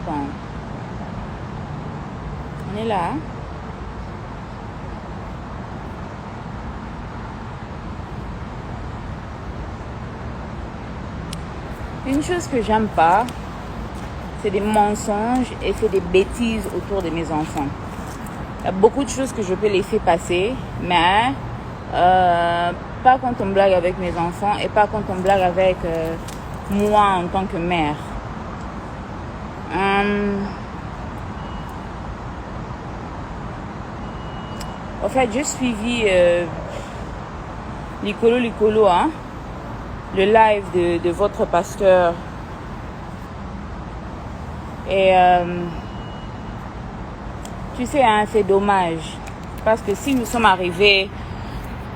attends. On est là. Une chose que j'aime pas, c'est des mensonges et c'est des bêtises autour de mes enfants. Il y a beaucoup de choses que je peux laisser passer, mais pas quand on blague avec mes enfants et pas quand on blague avec moi en tant que mère. En fait, j'ai suivi Licolo, hein, le live de votre pasteur. Et tu sais, hein, c'est dommage. Parce que si nous sommes arrivés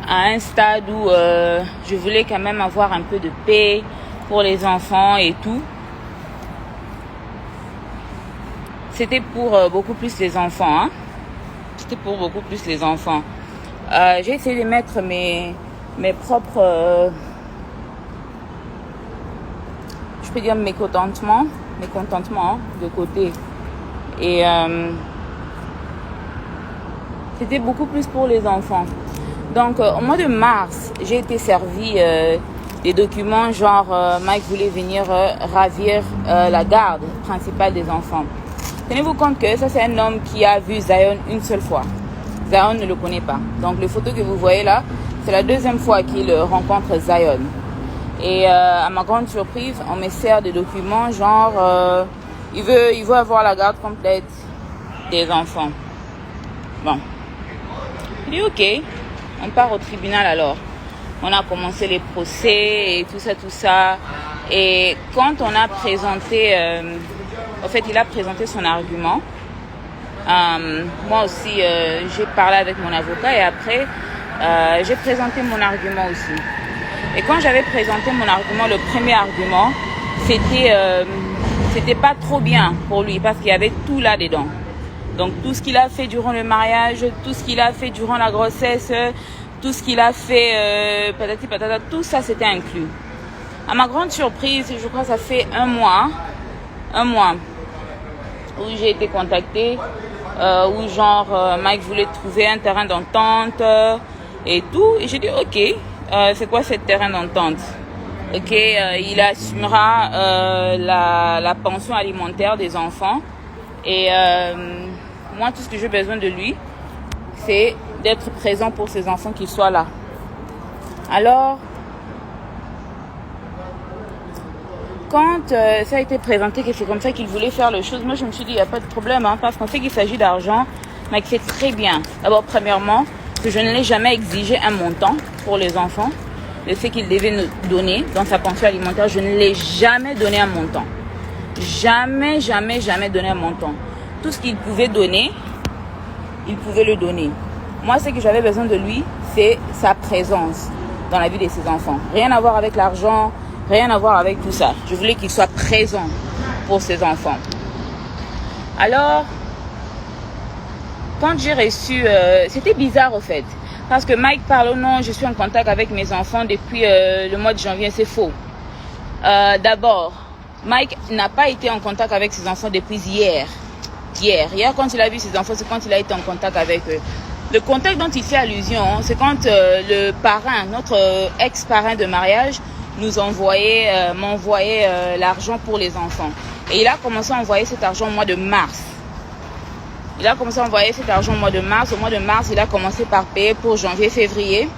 à un stade où je voulais quand même avoir un peu de paix pour les enfants et tout, c'était pour beaucoup plus les enfants. Hein? C'était pour beaucoup plus les enfants. J'ai essayé de mettre mes propres... je peux dire mécontentements de côté. Et c'était beaucoup plus pour les enfants. Donc, au mois de mars, j'ai été servi des documents genre Mike voulait venir ravir la garde principale des enfants. Tenez-vous compte que ça, c'est un homme qui a vu Zion une seule fois. Zion ne le connaît pas. Donc, les photos que vous voyez là, c'est la deuxième fois qu'il rencontre Zion. Et à ma grande surprise, on me sert des documents genre il veut avoir la garde complète des enfants. Bon. Je dis ok, on part au tribunal alors. On a commencé les procès et tout ça. Et quand on a présenté, en fait il a présenté son argument. Moi aussi j'ai parlé avec mon avocat et après j'ai présenté mon argument aussi. Et quand j'avais présenté mon argument, le premier argument, c'était pas trop bien pour lui parce qu'il y avait tout là-dedans. Donc tout ce qu'il a fait durant le mariage, tout ce qu'il a fait durant la grossesse, tout ce qu'il a fait, patati patata, tout ça c'était inclus. À ma grande surprise, je crois que ça fait un mois où j'ai été contactée, où genre Mike voulait trouver un terrain d'entente et tout. Et j'ai dit ok. C'est quoi ce terrain d'entente? Ok, il assumera la pension alimentaire des enfants. Et moi, tout ce que j'ai besoin de lui, c'est d'être présent pour ses enfants, qu'ils soient là. Alors, quand ça a été présenté que c'est comme ça qu'il voulait faire les choses, moi je me suis dit, il n'y a pas de problème, hein, parce qu'on sait qu'il s'agit d'argent, mais que c'est très bien. D'abord, premièrement, que je ne l'ai jamais exigé un montant pour les enfants. Le fait qu'il devait nous donner dans sa pension alimentaire, je ne l'ai jamais donné un montant. Jamais donné un montant. Tout ce qu'il pouvait donner, il pouvait le donner. Moi, ce que j'avais besoin de lui, c'est sa présence dans la vie de ses enfants. Rien à voir avec l'argent, rien à voir avec tout ça. Je voulais qu'il soit présent pour ses enfants. Alors, quand j'ai reçu... c'était bizarre, au fait. Parce que Mike parle au nom, je suis en contact avec mes enfants depuis le mois de janvier, c'est faux. D'abord, Mike n'a pas été en contact avec ses enfants depuis hier. Hier, quand il a vu ses enfants, c'est quand il a été en contact avec eux. Le contact dont il fait allusion, c'est quand le parrain, notre ex-parrain de mariage, m'envoyait l'argent pour les enfants. Et il a commencé à envoyer cet argent au mois de mars. Il a commencé à envoyer cet argent au mois de mars. Au mois de mars, il a commencé par payer pour janvier, février.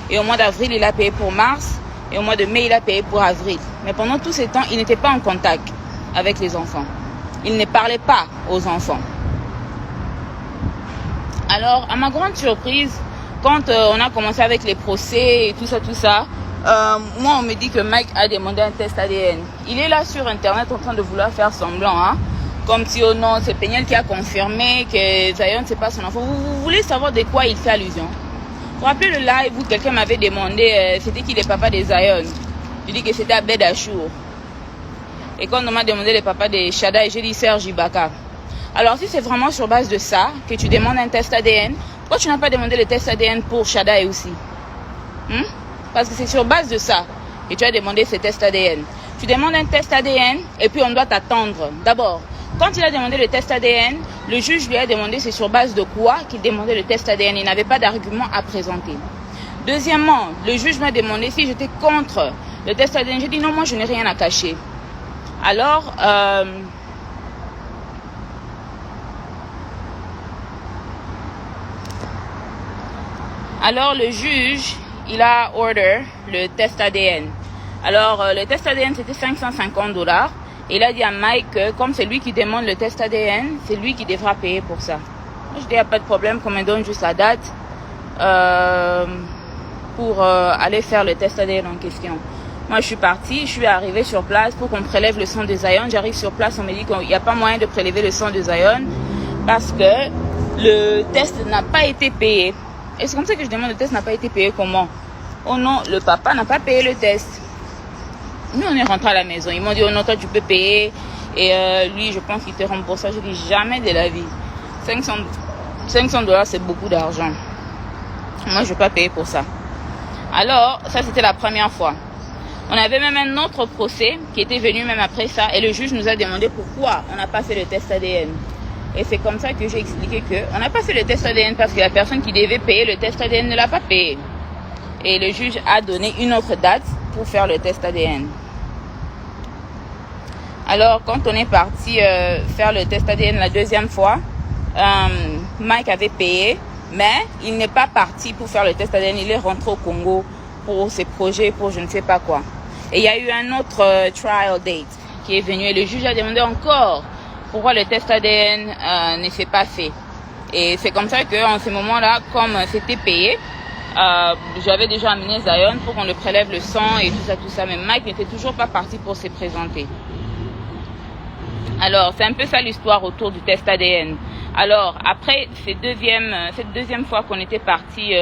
Et au mois d'avril, il a payé pour mars. Et au mois de mai, il a payé pour avril. Mais pendant tout ce temps, il n'était pas en contact avec les enfants. Il ne parlait pas aux enfants. Alors, à ma grande surprise, quand on a commencé avec les procès et tout ça, moi, on me dit que Mike a demandé un test ADN. Il est là sur Internet en train de vouloir faire semblant, hein. Comme si, oh non, c'est Peniel qui a confirmé que Zion, c'est pas son enfant. Vous voulez savoir de quoi il fait allusion? Vous vous rappelez le live où quelqu'un m'avait demandé, c'était qui le papa de Zion? Je dis que c'était Abed Achour. Et quand on m'a demandé le papa de Shada, j'ai dit Serge Ibaka. Alors, si c'est vraiment sur base de ça que tu demandes un test ADN, pourquoi tu n'as pas demandé le test ADN pour Shada aussi? Parce que c'est sur base de ça que tu as demandé ce test ADN. Tu demandes un test ADN et puis on doit t'attendre. D'abord, Quand il a demandé le test ADN, le juge lui a demandé c'est sur base de quoi qu'il demandait le test ADN. Il n'avait pas d'argument à présenter. Deuxièmement, le juge m'a demandé si j'étais contre le test ADN. J'ai dit non, moi je n'ai rien à cacher. Alors le juge, il a order le test ADN. Alors le test ADN c'était $550. Et il a dit à Mike que comme c'est lui qui demande le test ADN, c'est lui qui devra payer pour ça. Je dis il n'y a pas de problème, qu'on me donne juste la date pour aller faire le test ADN en question. Moi je suis partie, je suis arrivée sur place pour qu'on prélève le sang de Zion. J'arrive sur place, on me dit qu'il n'y a pas moyen de prélever le sang de Zion parce que le test n'a pas été payé. Et c'est comme ça que je demande le test n'a pas été payé comment? Oh non, le papa n'a pas payé le test. Nous, on est rentrés à la maison. Ils m'ont dit, oh non, toi, tu peux payer. Et lui, je pense qu'il te rembourse. Je dis, jamais de la vie. $500, c'est beaucoup d'argent. Moi, je ne vais pas payer pour ça. Alors, ça, c'était la première fois. On avait même un autre procès qui était venu même après ça. Et le juge nous a demandé pourquoi on n'a pas fait le test ADN. Et c'est comme ça que j'ai expliqué qu'on n'a pas fait le test ADN parce que la personne qui devait payer le test ADN ne l'a pas payé. Et le juge a donné une autre date pour faire le test ADN. Alors, quand on est parti faire le test ADN la deuxième fois, Mike avait payé, mais il n'est pas parti pour faire le test ADN. Il est rentré au Congo pour ses projets, pour je ne sais pas quoi. Et il y a eu un autre trial date qui est venu et le juge a demandé encore pourquoi le test ADN ne s'est pas fait. Et c'est comme ça qu'en ce moment-là, comme c'était payé, j'avais déjà amené Zion pour qu'on le prélève le sang et tout ça. Mais Mike n'était toujours pas parti pour se présenter. Alors, c'est un peu ça l'histoire autour du test ADN. Alors, après cette deuxième fois qu'on était parti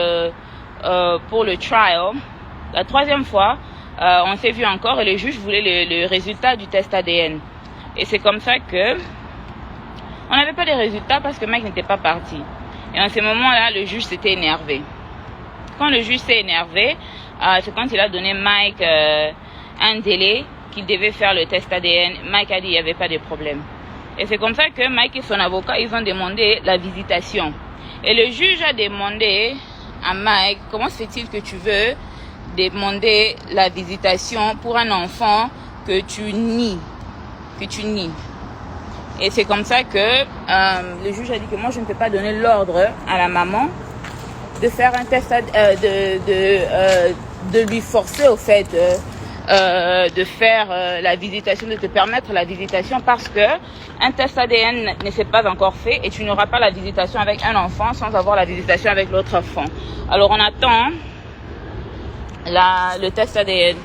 pour le trial, la troisième fois, on s'est vu encore et le juge voulait le résultat du test ADN. Et c'est comme ça que on n'avait pas de résultats parce que Mike n'était pas parti. Et en ce moment-là, le juge s'était énervé. Quand le juge s'est énervé, c'est quand il a donné Mike un délai qu'il devait faire le test ADN. Mike a dit qu'il n'y avait pas de problème. Et c'est comme ça que Mike et son avocat, ils ont demandé la visitation. Et le juge a demandé à Mike, comment se fait-il que tu veux demander la visitation pour un enfant que tu nies? Et c'est comme ça que le juge a dit que moi, je ne peux pas donner l'ordre à la maman de faire un test, de lui forcer au fait de faire la visitation, de te permettre la visitation parce que un test ADN ne s'est pas encore fait et tu n'auras pas la visitation avec un enfant sans avoir la visitation avec l'autre enfant. Alors on attend le test ADN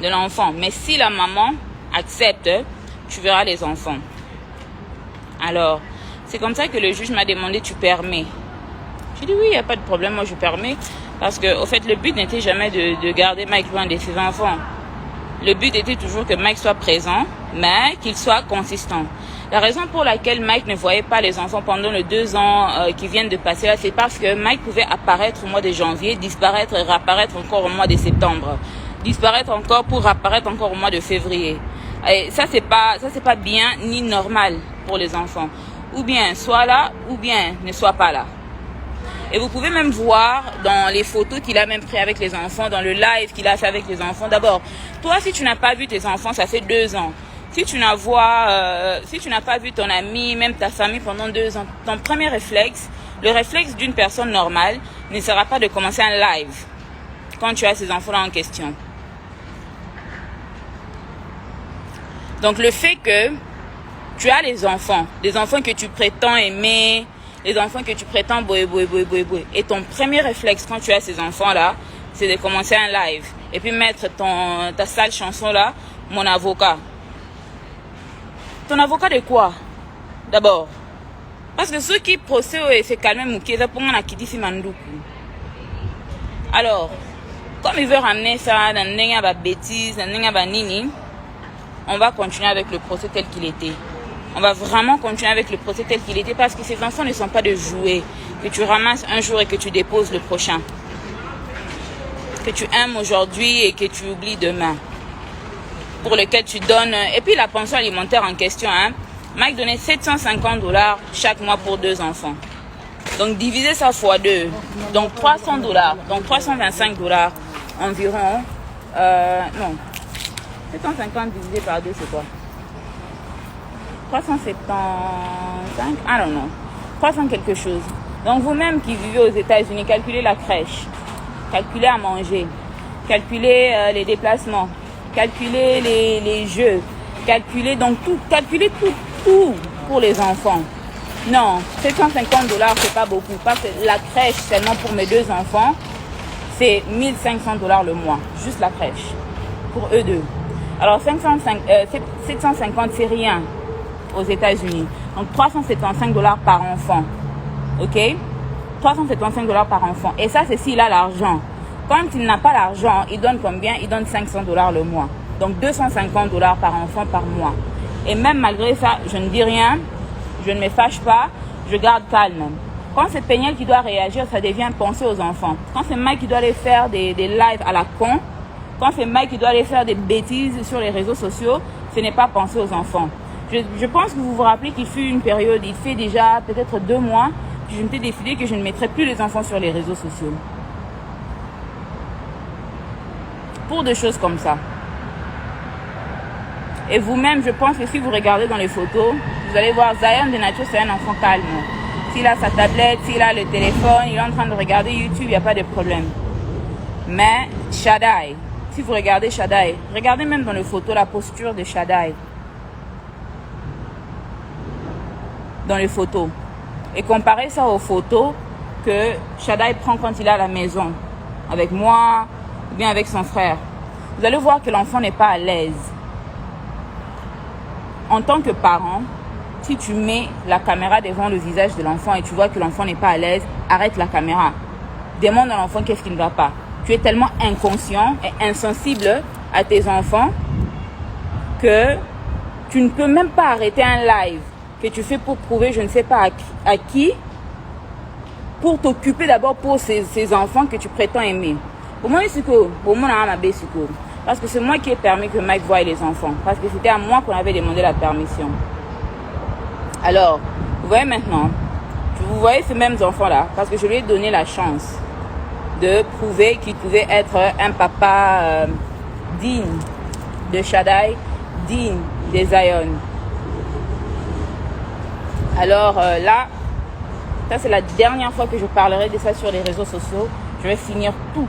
de l'enfant. Mais si la maman accepte, tu verras les enfants. Alors, c'est comme ça que le juge m'a demandé, tu permets? J'ai dit oui, il n'y a pas de problème, moi je permets. Parce que, au fait, le but n'était jamais de garder Mike loin de ses enfants. Le but était toujours que Mike soit présent, mais qu'il soit consistant. La raison pour laquelle Mike ne voyait pas les enfants pendant les 2 ans qui viennent de passer là, c'est parce que Mike pouvait apparaître au mois de janvier, disparaître et réapparaître encore au mois de septembre. Disparaître encore pour réapparaître encore au mois de février. Et ça, c'est pas bien ni normal pour les enfants. Ou bien sois là, ou bien ne sois pas là. Et vous pouvez même voir dans les photos qu'il a même pris avec les enfants, dans le live qu'il a fait avec les enfants. D'abord, toi, si tu n'as pas vu tes enfants, ça fait 2 ans. Si tu n'as pas vu ton ami, même ta famille pendant 2 ans, ton premier réflexe, le réflexe d'une personne normale, ne sera pas de commencer un live quand tu as ces enfants-là en question. Donc le fait que tu as les enfants, des enfants que tu prétends aimer, les enfants que tu prétends boué. Et ton premier réflexe quand tu as ces enfants-là, c'est de commencer un live. Et puis mettre ta sale chanson-là, mon avocat. Ton avocat de quoi? D'abord. Parce que ceux qui procèdent et se calment, Moukieza, pour moi, qui dit Mandoukou. Alors, comme il veut ramener ça dans une bêtise, dans une nini, on va continuer avec le procès tel qu'il était. On va vraiment continuer avec le procès tel qu'il était parce que ces enfants ne sont pas de jouets que tu ramasses un jour et que tu déposes le prochain. Que tu aimes aujourd'hui et que tu oublies demain. Pour lequel tu donnes... Et puis la pension alimentaire en question, hein. Mike donnait 750 $ chaque mois pour 2 enfants. Donc diviser ça fois 2, donc 300 $, donc 325 $ environ. Non, 750 divisé par 2 c'est quoi? 375, I don't know, 300 quelque chose. Donc vous-même qui vivez aux États-Unis, calculez la crèche, calculez à manger, calculez les déplacements, calculez les jeux, calculez donc tout, calculez tout pour les enfants. Non, 750 $, c'est pas beaucoup. Parce que la crèche, seulement pour mes 2 enfants, c'est 1500 $ le mois. Juste la crèche. Pour eux deux. Alors, 750, c'est rien aux États-Unis. Donc, 375 $ par enfant. OK? 375 $ par enfant. Et ça, c'est s'il a l'argent. Quand il n'a pas l'argent, il donne combien? Il donne 500 $ le mois. Donc, 250 $ par enfant par mois. Et même malgré ça, je ne dis rien. Je ne me fâche pas, je garde calme. Quand c'est Péniel qui doit réagir, ça devient penser aux enfants. Quand c'est Mike qui doit aller faire des lives à la con, quand c'est Mike qui doit aller faire des bêtises sur les réseaux sociaux, ce n'est pas penser aux enfants. Je pense que vous vous rappelez qu'il fut une période, il fait déjà peut-être 2 mois, que je m'étais décidé que je ne mettrais plus les enfants sur les réseaux sociaux. Pour des choses comme ça. Et vous-même, je pense que si vous regardez dans les photos, vous allez voir Zion de nature, c'est un enfant calme. S'il a sa tablette, s'il a le téléphone, il est en train de regarder YouTube, il n'y a pas de problème. Mais Shaddai, si vous regardez Shaddai, regardez même dans les photos la posture de Shaddai. Dans les photos. Et comparez ça aux photos que Shaddai prend quand il est à la maison. Avec moi, ou bien avec son frère. Vous allez voir que l'enfant n'est pas à l'aise. En tant que parent, si tu mets la caméra devant le visage de l'enfant et tu vois que l'enfant n'est pas à l'aise, arrête la caméra. Demande à l'enfant qu'est-ce qui ne va pas. Tu es tellement inconscient et insensible à tes enfants que tu ne peux même pas arrêter un live que tu fais pour prouver je ne sais pas à qui, pour t'occuper d'abord pour ces enfants que tu prétends aimer. Au moins, parce que c'est moi qui ai permis que Mike voie les enfants. Parce que c'était à moi qu'on avait demandé la permission. Alors, vous voyez maintenant, vous voyez ces mêmes enfants-là, parce que je lui ai donné la chance de prouver qu'il pouvait être un papa digne de Shaddai, digne de Zion. Alors là, ça c'est la dernière fois que je parlerai de ça sur les réseaux sociaux. Je vais finir tout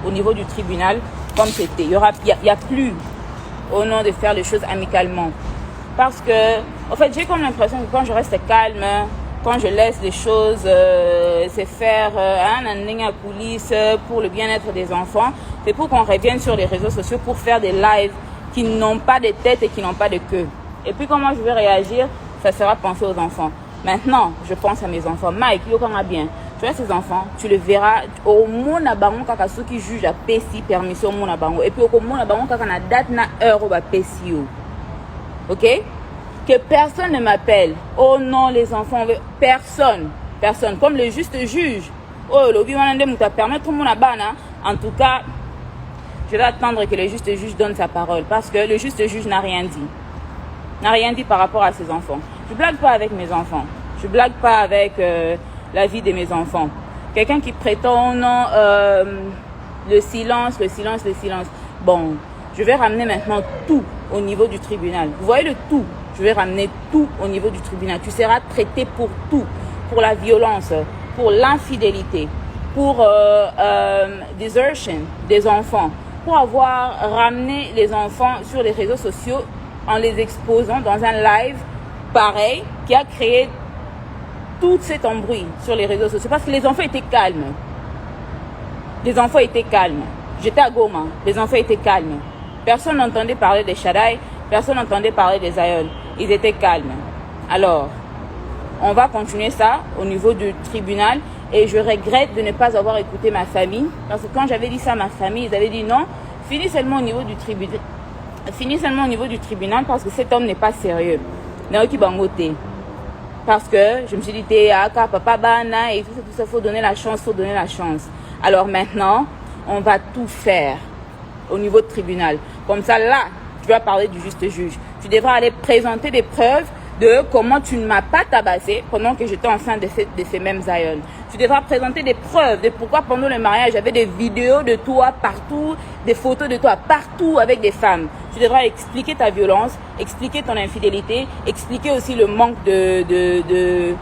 au niveau du tribunal comme c'était. Il y a plus au nom de faire les choses amicalement. Parce que, en fait, j'ai comme l'impression que quand je reste calme, quand je laisse les choses se faire à police pour le bien-être des enfants, c'est pour qu'on revienne sur les réseaux sociaux pour faire des lives qui n'ont pas de tête et qui n'ont pas de queue. Et puis comment je vais réagir, ça sera penser aux enfants. Maintenant, je pense à mes enfants. Mike, yo comment bien. Tu vois ces enfants, tu le verras au monde à baron kaka ceux qui jugent à PSI permission au monde à baron. Et puis au monde à baron kaka na date na heure au PSI. Ok? Que personne ne m'appelle. Oh non, les enfants, personne. Comme le juste juge. Oh, l'obi wanande mouta permettre au monde à bana. En tout cas, je vais attendre que le juste juge donne sa parole. Parce que le juste juge n'a rien dit. N'a rien dit par rapport à ses enfants. Je blague pas avec mes enfants. Je blague pas avec la vie de mes enfants. Quelqu'un qui prétend non, le silence. Bon, je vais ramener maintenant tout au niveau du tribunal. Vous voyez le tout. Je vais ramener tout au niveau du tribunal. Tu seras traité pour tout. Pour la violence, pour l'infidélité, pour desertion des enfants. Pour avoir ramené les enfants sur les réseaux sociaux en les exposant dans un live pareil qui a créé tout cet embrouille sur les réseaux sociaux. Parce que les enfants étaient calmes. J'étais à Goma. Les enfants étaient calmes. Personne n'entendait parler de Shaddai. Personne n'entendait parler de Zion. Ils étaient calmes. Alors, on va continuer ça au niveau du tribunal. Et je regrette de ne pas avoir écouté ma famille. Parce que quand j'avais dit ça à ma famille, ils avaient dit non, finis seulement au niveau du tribunal. Parce que cet homme n'est pas sérieux. Parce que je me suis dit, papa bana, et tout ça, faut donner la chance. Alors maintenant, on va tout faire au niveau du tribunal. Comme ça, là, tu vas parler du juste juge. Tu devras aller présenter des preuves de comment tu ne m'as pas tabassé pendant que j'étais enceinte de ces mêmes aïeuls. Tu devras présenter des preuves de pourquoi pendant le mariage, j'avais des vidéos de toi partout, des photos de toi partout avec des femmes. Tu devras expliquer ta violence, expliquer ton infidélité, expliquer aussi le manque de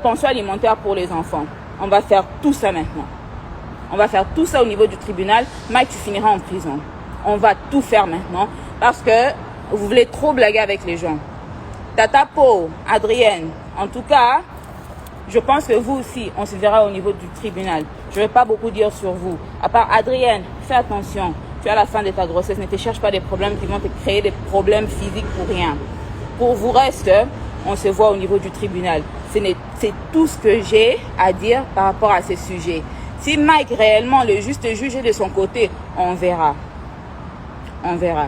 pension alimentaire pour les enfants. On va faire tout ça maintenant. On va faire tout ça au niveau du tribunal. Mike, tu finiras en prison. On va tout faire maintenant parce que vous voulez trop blaguer avec les gens. Tata Po, Adrienne, en tout cas, je pense que vous aussi, on se verra au niveau du tribunal. Je ne vais pas beaucoup dire sur vous. À part Adrienne, fais attention. Tu es à la fin de ta grossesse. Ne te cherche pas des problèmes qui vont te créer des problèmes physiques pour rien. Pour vous reste, on se voit au niveau du tribunal. C'est tout ce que j'ai à dire par rapport à ces sujets. Si Mike réellement le juste juge de son côté, on verra. On verra.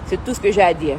C'est tout ce que j'ai à dire.